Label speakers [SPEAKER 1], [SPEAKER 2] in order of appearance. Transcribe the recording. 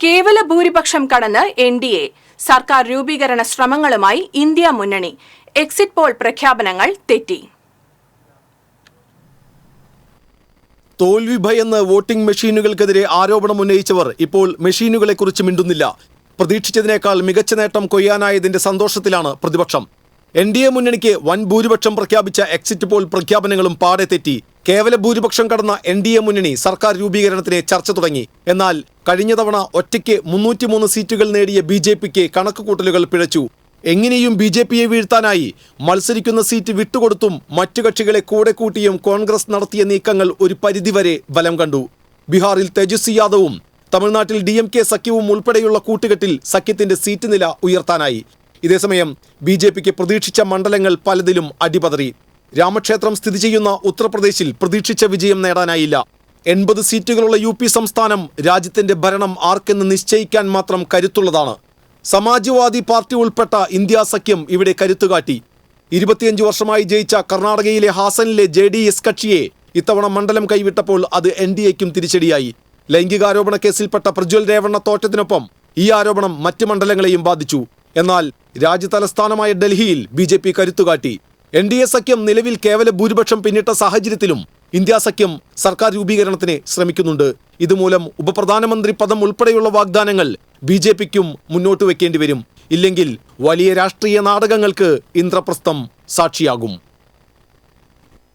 [SPEAKER 1] കേവല ഭൂരിപക്ഷം കടന്ന് എൻഡിഎ സർക്കാർ രൂപീകരണ ശ്രമങ്ങളുമായി ഇന്ത്യ മുന്നണി. എക്സിറ്റ് പോൾ പ്രഖ്യാപനങ്ങൾ തെറ്റി.
[SPEAKER 2] തോൽവി ഭയന്ന് വോട്ടിംഗ് മെഷീനുകൾക്കെതിരെ ആരോപണം ഉന്നയിച്ചവർ ഇപ്പോൾ മെഷീനുകളെക്കുറിച്ച് മിണ്ടുന്നില്ല. പ്രതീക്ഷിച്ചതിനേക്കാൾ മികച്ച നേട്ടം കൊയ്യാനായതിന്റെ സന്തോഷത്തിലാണ് പ്രതിപക്ഷം. എൻഡിഎ മുന്നണിക്ക് വൻ ഭൂരിപക്ഷം പ്രഖ്യാപിച്ച എക്സിറ്റ് പോൾ പ്രഖ്യാപനങ്ങളും പാടെ തെറ്റി. കേവല ഭൂരിപക്ഷം കടന്ന എൻഡിഎ മുന്നണി സർക്കാർ രൂപീകരണത്തിന് ചർച്ച തുടങ്ങി. എന്നാൽ കഴിഞ്ഞ തവണ ഒറ്റയ്ക്ക് 303 സീറ്റുകൾ നേടിയ ബിജെപിക്ക് കണക്കുകൂട്ടലുകൾ പിഴച്ചു. എങ്ങനെയും ബിജെപിയെ വീഴ്ത്താനായി മത്സരിക്കുന്ന സീറ്റ് വിട്ടുകൊടുത്തും മറ്റു കക്ഷികളെ കൂടെ കൂട്ടിയും കോൺഗ്രസ് നടത്തിയ നീക്കങ്ങൾ ഒരു പരിധിവരെ ബലം കണ്ടു. ബീഹാറിൽ തേജസ്വി യാദവും തമിഴ്നാട്ടിൽ DMK സഖ്യവും ഉൾപ്പെടെയുള്ള കൂട്ടുകെട്ടിൽ സഖ്യത്തിന്റെ സീറ്റ് നില ഉയർത്താനായി. ഇതേസമയം ബിജെപിക്ക് പ്രതീക്ഷിച്ച മണ്ഡലങ്ങൾ പലതിലും അടിപതറി. രാമക്ഷേത്രം സ്ഥിതി ചെയ്യുന്ന ഉത്തർപ്രദേശിൽ പ്രതീക്ഷിച്ച വിജയം നേടാനായില്ല. 80 സീറ്റുകളുള്ള UP സംസ്ഥാനം രാജ്യത്തിന്റെ ഭരണം ആർക്കെന്ന് നിശ്ചയിക്കാൻ മാത്രം കരുത്തുള്ളതാണ്. സമാജ്വാദി പാർട്ടി ഉൾപ്പെട്ട ഇന്ത്യ സഖ്യം ഇവിടെ കരുത്തുകാട്ടി. 25 വർഷമായി ജയിച്ച കർണാടകയിലെ ഹാസനിലെ JDS കക്ഷിയെ ഇത്തവണ മണ്ഡലം കൈവിട്ടപ്പോൾ അത് NDAയ്ക്കും തിരിച്ചടിയായി. ലൈംഗികാരോപണ കേസിൽപ്പെട്ട പ്രജ്വൽ രേവണ്ണ തോറ്റത്തിനൊപ്പം ഈ ആരോപണം മറ്റ് മണ്ഡലങ്ങളെയും ബാധിച്ചു. എന്നാൽ രാജ്യതലസ്ഥാനമായ ഡൽഹിയിൽ BJP കരുത്തുകാട്ടി. NDA സഖ്യം നിലവിൽ കേവല ഭൂരിപക്ഷം പിന്നിട്ട സാഹചര്യത്തിലും ഇന്ത്യ സഖ്യം സർക്കാർ രൂപീകരണത്തിന് ശ്രമിക്കുന്നുണ്ട്. ഇതുമൂലം ഉപപ്രധാനമന്ത്രി പദം ഉൾപ്പെടെയുള്ള വാഗ്ദാനങ്ങൾ BJPക്കും മുന്നോട്ട് വെക്കേണ്ടി വരും. ഇല്ലെങ്കിൽ വലിയ രാഷ്ട്രീയ നാടകങ്ങൾക്ക് ഇന്ദ്രപ്രസ്ഥം സാക്ഷിയാകും.